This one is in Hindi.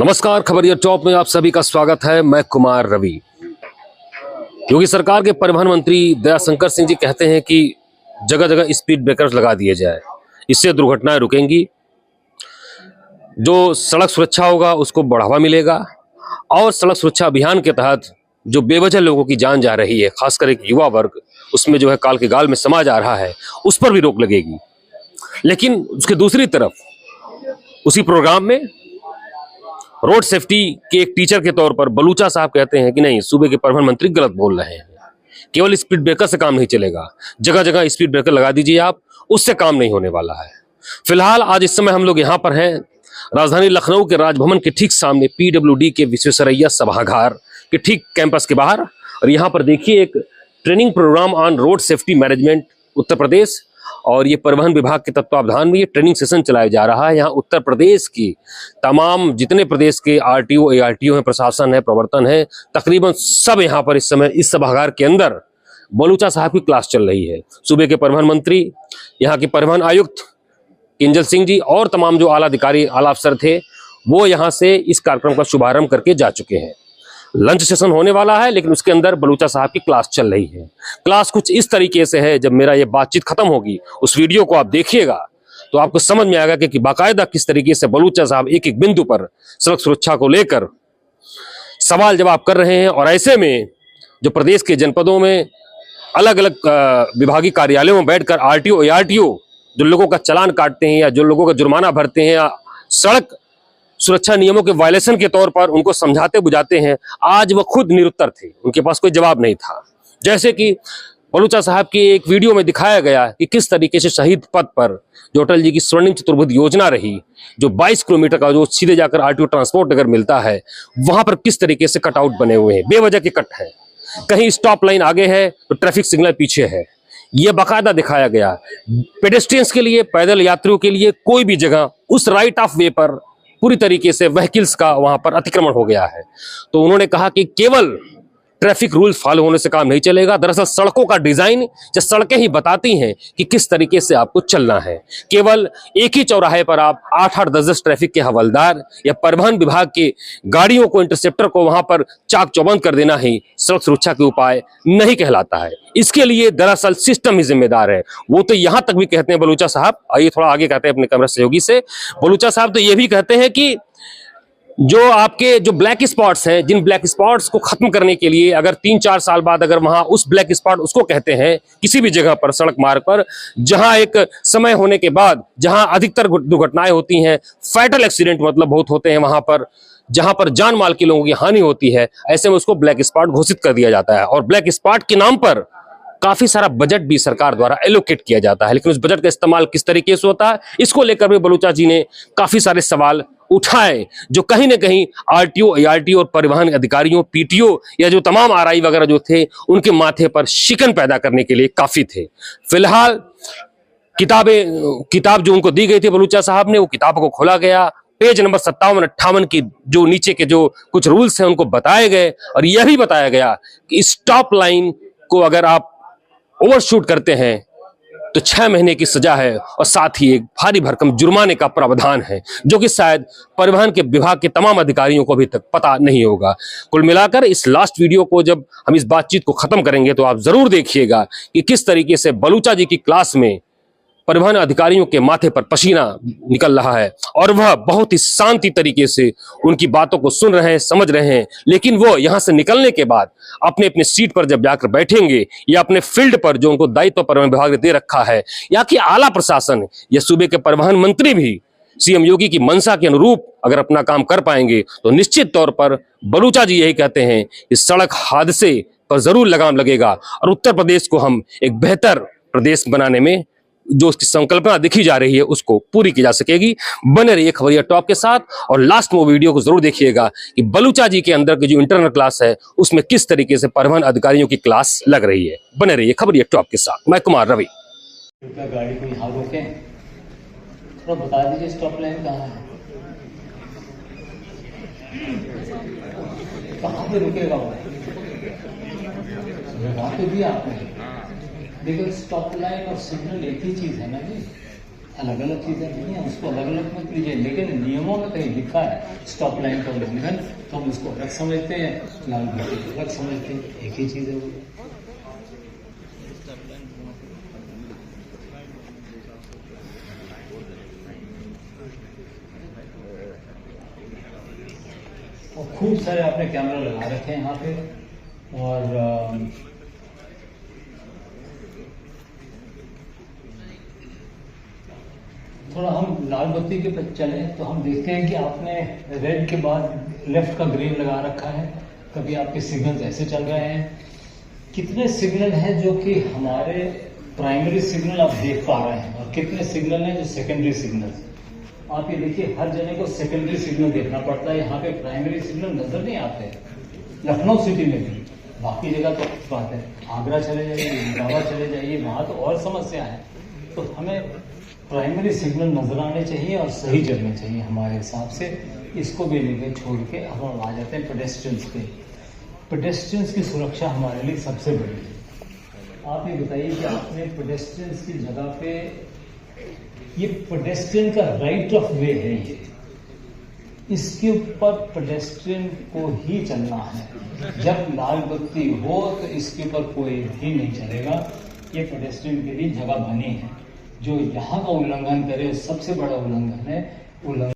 नमस्कार, खबरिया टॉप में आप सभी का स्वागत है। मैं कुमार रवि। योगी सरकार के परिवहन मंत्री दयाशंकर सिंह जी कहते हैं कि जगह जगह स्पीड ब्रेकर्स लगा दिए जाए, इससे दुर्घटनाएं रुकेंगी, जो सड़क सुरक्षा होगा उसको बढ़ावा मिलेगा और सड़क सुरक्षा अभियान के तहत जो बेवजह लोगों की जान जा रही है, खासकर एक युवा वर्ग उसमें जो है काल के गाल में समा जा रहा है, उस पर भी रोक लगेगी। लेकिन उसके दूसरी तरफ उसी प्रोग्राम में रोड सेफ्टी के एक टीचर के तौर पर बलूचा साहब कहते हैं कि नहीं, सूबे के परिवहन मंत्री गलत बोल रहे हैं, केवल स्पीड ब्रेकर से काम नहीं चलेगा, जगह जगह स्पीड ब्रेकर लगा दीजिए आप, उससे काम नहीं होने वाला है। फिलहाल आज इस समय हम लोग यहाँ पर हैं राजधानी लखनऊ के राजभवन के ठीक सामने पीडब्ल्यूडी के विश्वेश्वरैया सभागार के ठीक कैंपस के बाहर, और यहाँ पर देखिए एक training program on road safety management Uttar Pradesh और ये परिवहन विभाग के तत्वावधान में ये ट्रेनिंग सेशन चलाया जा रहा है। यहाँ उत्तर प्रदेश की तमाम जितने प्रदेश के आरटीओ एआरटीओ हैं, प्रशासन है, प्रवर्तन है, तकरीबन सब यहाँ पर इस समय इस सभागार के अंदर बलूचा साहब की क्लास चल रही है। सूबे के परिवहन मंत्री, यहाँ के परिवहन आयुक्त किंजल सिंह जी और तमाम जो आला अधिकारी आला अफसर थे वो यहाँ से इस कार्यक्रम का शुभारंभ करके जा चुके हैं। लंच सेशन होने वाला है, लेकिन उसके अंदर बलूचा साहब की क्लास चल रही है। क्लास कुछ इस तरीके से है, जब मेरा ये बातचीत खत्म होगी उस वीडियो को आप देखिएगा तो आपको समझ में आएगा कि बाकायदा किस तरीके से बलूचा साहब एक एक बिंदु पर सड़क सुरक्षा को लेकर सवाल जवाब कर रहे हैं। और ऐसे में जो प्रदेश के जनपदों में अलग अलग विभागीय कार्यालयों में बैठकर आरटीओ एआरटीओ जो लोगों का चालान काटते हैं या जो लोगों का जुर्माना भरते हैं या सड़क सुरक्षा नियमों के वायलेशन के तौर पर उनको समझाते बुझाते हैं, आज वह खुद निरुत्तर थे, उनके पास कोई जवाब नहीं था। जैसे कि बलूचा साहब की एक वीडियो में दिखाया गया कि किस तरीके से शहीद पथ पर जो अटल जी की स्वर्णिम चतुर्भुज योजना रही, जो 22 किलोमीटर का जो सीधे जाकर आरटीओ ट्रांसपोर्ट नगर मिलता है, वहां पर किस तरीके से कटआउट बने हुए हैं, बेवजह के कट है, कहीं स्टॉप लाइन आगे है तो ट्रैफिक सिग्नल पीछे है, यह बाकायदा दिखाया गया। पेडेस्ट्रियंस के लिए, पैदल यात्रियों के लिए कोई भी जगह उस राइट ऑफ वे पर पूरी तरीके से व्हीकल्स का वहां पर अतिक्रमण हो गया है। तो उन्होंने कहा कि केवल ट्रैफिक रूल फॉलो होने से काम नहीं चलेगा। दरअसल सड़कों का डिजाइन या सड़कें ही बताती हैं कि किस तरीके से आपको चलना है। केवल एक ही चौराहे पर आप 8-8, 10-10 ट्रैफिक के हवलदार या परिवहन विभाग के गाड़ियों को, इंटरसेप्टर को वहां पर चाक चौबंद कर देना ही सड़क सुरक्षा के उपाय नहीं कहलाता है। इसके लिए दरअसल सिस्टम ही जिम्मेदार है। वो तो यहां तक भी कहते हैं बलूचा साहब, आइए थोड़ा आगे कहते हैं अपने कैमरा सहयोगी से, बलूचा साहब तो ये भी कहते हैं कि जो आपके जो ब्लैक स्पॉट्स हैं, जिन ब्लैक स्पॉट्स को खत्म करने के लिए अगर 3-4 साल बाद अगर वहां उस ब्लैक स्पॉट उसको कहते हैं किसी भी जगह पर सड़क मार्ग पर जहां एक समय होने के बाद जहां अधिकतर दुर्घटनाएं होती हैं, फैटल एक्सीडेंट मतलब बहुत होते हैं, वहां पर जहां पर जान माल के लोगों की हानि होती है, ऐसे में उसको ब्लैक स्पॉट घोषित कर दिया जाता है। और ब्लैक स्पॉट के नाम पर काफी सारा बजट भी सरकार द्वारा एलोकेट किया जाता है, लेकिन उस बजट का इस्तेमाल किस तरीके से होता है, इसको लेकर भी बलूचा जी ने काफी सारे सवाल उठाए, जो कहीं ना कहीं आरटीओ एआरटीओ और परिवहन अधिकारियों, पीटीओ या जो तमाम आरआई वगैरह जो थे उनके माथे पर शिकन पैदा करने के लिए काफी थे। फिलहाल किताब जो उनको दी गई थी बलूचा साहब ने, वो किताब को खोला गया, पेज नंबर 57-58 की जो नीचे के जो कुछ रूल्स हैं उनको बताए गए और यह भी बताया गया कि स्टॉप लाइन को अगर आप ओवरशूट करते हैं तो 6 महीने की सजा है और साथ ही एक भारी भरकम जुर्माने का प्रावधान है, जो कि शायद परिवहन के विभाग के तमाम अधिकारियों को अभी तक पता नहीं होगा। कुल मिलाकर इस लास्ट वीडियो को जब हम इस बातचीत को खत्म करेंगे तो आप जरूर देखिएगा कि किस तरीके से बलूचा जी की क्लास में परिवहन अधिकारियों के माथे पर पसीना निकल रहा है और वह बहुत ही शांति तरीके से उनकी बातों को सुन रहे हैं, समझ रहे हैं। लेकिन वो यहां से निकलने के बाद अपने अपने सीट पर जब जाकर बैठेंगे या अपने फील्ड पर जो उनको दायित्व परिवहन विभाग ने दे रखा है, या कि आला प्रशासन या सूबे के परिवहन मंत्री भी सीएम योगी की मंशा के अनुरूप अगर अपना काम कर पाएंगे तो निश्चित तौर पर बलूचा जी यही कहते हैं कि सड़क हादसे पर जरूर लगाम लगेगा और उत्तर प्रदेश को हम एक बेहतर प्रदेश बनाने में जो उसकी संकल्पना दिखी जा रही है उसको पूरी की जा सकेगी। बने रहिए खबरिया टॉप के साथ और लास्ट में वो वीडियो को जरूर देखिएगा कि बलूचा जी के अंदर की जो इंटरनल क्लास है उसमें किस तरीके से परिवहन अधिकारियों की क्लास लग रही है। बने रहिए खबरिया टॉप के साथ, मैं कुमार रवि। गाड़ी को यहाँ रोकें, थोड़ा बता दीजिए स्टॉप लाइन कहाँ पे रुकेगा वो, वहाँ पे भी आपने देखो स्टॉप लाइन और सिग्नल एक ही चीज है ना जी। अलग अलग चीज़ें नहीं है, उसको अलग अलग मत लीजिए, लेकिन नियमों में कहीं लिखा है स्टॉप लाइन का उल्लंघन, तो हम उसको अलग समझते हैं, लाल बत्ती को अलग समझते हैं, एक ही चीज़ है वो। और खूब सारे आपने कैमरा लगा रखे हैं यहाँ पे, और थोड़ा हम लाल बत्ती के पर चलें तो हम देखते हैं कि आपने रेड के बाद लेफ्ट का ग्रीन लगा रखा है, कभी आपके सिग्नल्स ऐसे चल रहे हैं। कितने सिग्नल हैं जो कि हमारे प्राइमरी सिग्नल आप देख पा रहे हैं, और कितने सिग्नल हैं जो सेकेंडरी सिग्नल। आप ये देखिए, हर जने को सेकेंडरी सिग्नल देखना पड़ता है, यहाँ पे प्राइमरी सिग्नल नजर नहीं आते। लखनऊ सिटी में भी, बाकी जगह तो बात है, आगरा चले जाइए, इलाहाबाद चले जाइए, वहाँ तो और समस्या है। तो हमें प्राइमरी सिग्नल नजर आने चाहिए और सही चलने चाहिए हमारे हिसाब से। इसको भी लेके छोड़ के अब हम आ जाते हैं पेडेस्ट्रियंस पे। पेडेस्ट्रियंस की सुरक्षा हमारे लिए सबसे बड़ी है। आप ये बताइए कि आपने पेडेस्ट्रियंस की जगह पे, ये पेडेस्ट्रियन का राइट ऑफ वे है, ये इसके ऊपर पेडेस्ट्रियन को ही चलना है। जब लाल बत्ती हो तो इसके ऊपर कोई भी नहीं चलेगा, ये पेडेस्ट्रियन के लिए जगह बनी है। जो यहाँ का उल्लंघन करे, सबसे बड़ा उल्लंघन है।